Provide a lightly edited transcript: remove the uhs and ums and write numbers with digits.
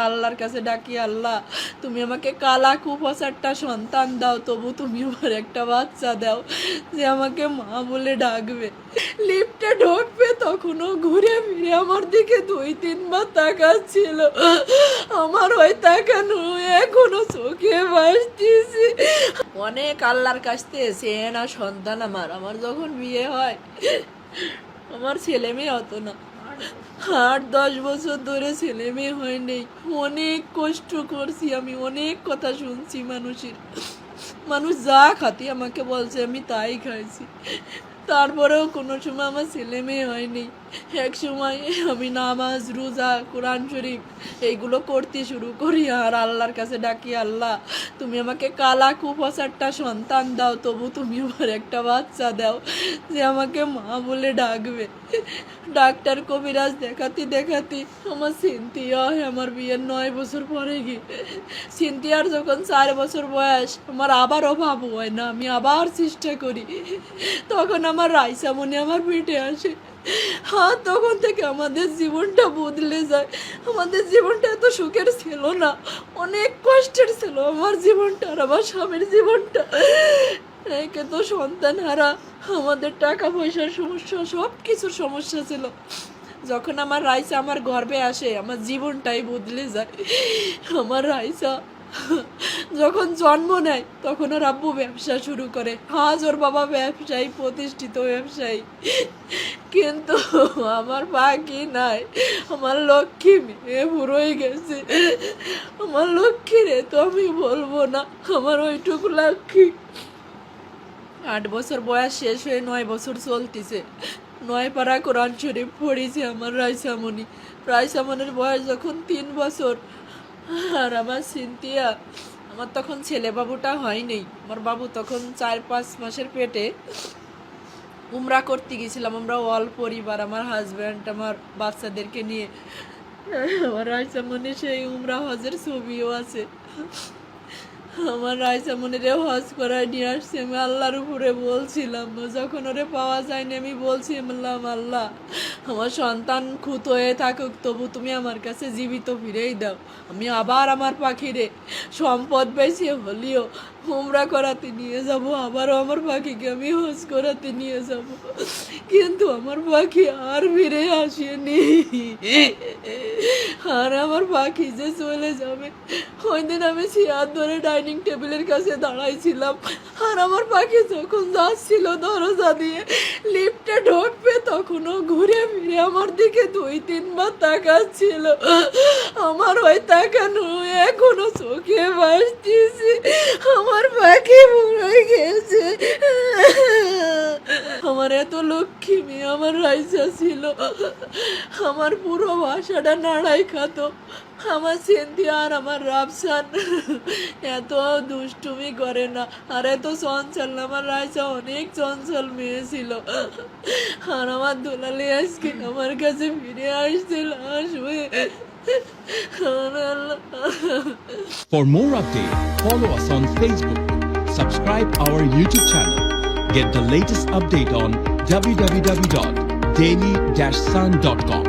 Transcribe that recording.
আল্লাহর কাছে ডাকি, আল্লাহ তুমি আমাকে কালা কুফাসারটা সন্তান দাও, তবু তুমি আমার একটা বাচ্চা দাও যে আমাকে মা বলে ডাকবে। লিফটে ঢুকবে তখনও ঘুরে ফিরে আমার দিকে 2-3 বার তাকাচ্ছিল। আমার ওই তাকানো এখনো চোখে ভাসতেছে। অনেক আল্লাহর কাছ থেকে চেয়ে না সন্তান আমার। আমার যখন বিয়ে হয় আমার ছেলে মেয়ে হতো না, 8-10 বছর ধরে ছেলে মেয়ে হয়নি। অনেক কষ্ট করছি আমি, অনেক কথা শুনছি মানুষের। মানুষ যা খাতি আমাকে বলছে আমি তাই খাইছি, তারপরেও কোনো সময় আমার ছেলে মেয়ে হয়নি। এক সময় আমি নামাজ রোজা কোরআন শরীফ এইগুলো করতে শুরু করি আর আল্লাহর কাছে ডাকি, আল্লাহ তুমি আমাকে কালা কুফাসারটা সন্তান দাও, তবু তুমি আমার একটা বাচ্চা দাও যে আমাকে মা বলে ডাকবে। ডাক্তার কবিরাজ দেখাতে দেখাতে আমার সিনথিয়া হয় আমার বিয়ের 9 বছর পরে গিয়ে। সিনথিয়ার যখন 4 বছর বয়স আমার আবার অভাব হয় না, আমি আবার চেষ্টা করি, তখন আমার রাইসামণি আমার পেটে আসে। হ্যাঁ, তখন থেকে আমাদের জীবনটা বদলে যায়। আমাদের জীবনটা এত সুখের ছিল না, অনেক কষ্টের ছিল আমার জীবনটা আর আমার স্বামীর জীবনটা। একে তো সন্তান হারা, আমাদের টাকা পয়সার সমস্যা, সব কিছুর সমস্যা ছিল। যখন আমার রাইসা আমার গর্ভে আসে আমার জীবনটাই বদলে যায়। আমার রাইসা যখন জন্ম নেয় তখন ওর আব্বু ব্যবসা শুরু করে। আজ ওর বাবা ব্যবসায়ী, প্রতিষ্ঠিত ব্যবসায়ী, কিন্তু আমার বাকি নাই। আমার লক্ষ্মী মেয়ে বুড়োই গেছে। আমার লক্ষ্মী রে তো আমি বলবো না, আমার ওইটুকু লক্ষ্মী। 8 বছর বয়স শেষ হয়ে 9 বছর চলতেছে। 9 পারা কোরআন শরীফ পড়েছে আমার রাইসামণি। রাইসামণির বয়স যখন 3 বছর, আর আমার সিনথিয়া, আমার তখন ছেলে বাবুটা হয়নি। আমার বাবু তখন 4-5 মাসের পেটে। উমরা করতে গেছিলাম আমরা অল পরিবার, আমার হাজব্যান্ড আমার বাচ্চাদেরকে নিয়ে। আমার রাইসামণি সেই উমরা হজের ছবিও আছে। আমার রাইসামণিরেও হজ করায় নিয়ে আসছি। আমি আল্লাহর উপরে বলছিলাম, যখন ওরে পাওয়া যায়নি আমি বলছিলাম, আল্লাহ আমার সন্তান খুঁত হয়ে থাকুক, তবু তুমি আমার কাছে জীবিত ফিরেই দাও। আমি আবার আমার পাখিরে সম্পদ বেশি হলেও উমরা করাতে নিয়ে যাব, আবারও আমার পাখিকে আমি হজ করাতে নিয়ে যাব, কিন্তু আমার পাখি আর ফিরে আসেনি। আর আমার পাখি যে চলে যাবে, ওই দিন আমি চেয়ার ধরে ডাইনিং টেবিলের কাছে দাঁড়াইছিলাম, আর আমার পাখি যখন যাচ্ছিল দরজা দিয়ে লিফটে ঢুকবে তখনও ঘুরে ফিরে আমার দিকে 2-3 বার তাকাচ্ছিল। আমার ওই তাকানো এখনো চোখে ভাসতেছে। আমার পাখি মরে গেছে। আমার এত লক্ষ্মী মেয়ে আমার রাইসা ছিল। আমার পুরো বাসাটা নাড়াই খাতো। আমার সিনথিয়া আর আমার রাফসান এত দুষ্টুমি করে না, আর এত চঞ্চল না। আমার রাইসা অনেক চঞ্চল মেয়ে ছিল। আর আমার দুলালি আজকে আমার কাছে ফিরে আসছিল আসবে। For more updates, follow us on Facebook, subscribe our YouTube channel, get the latest update on www.daily-sun.com.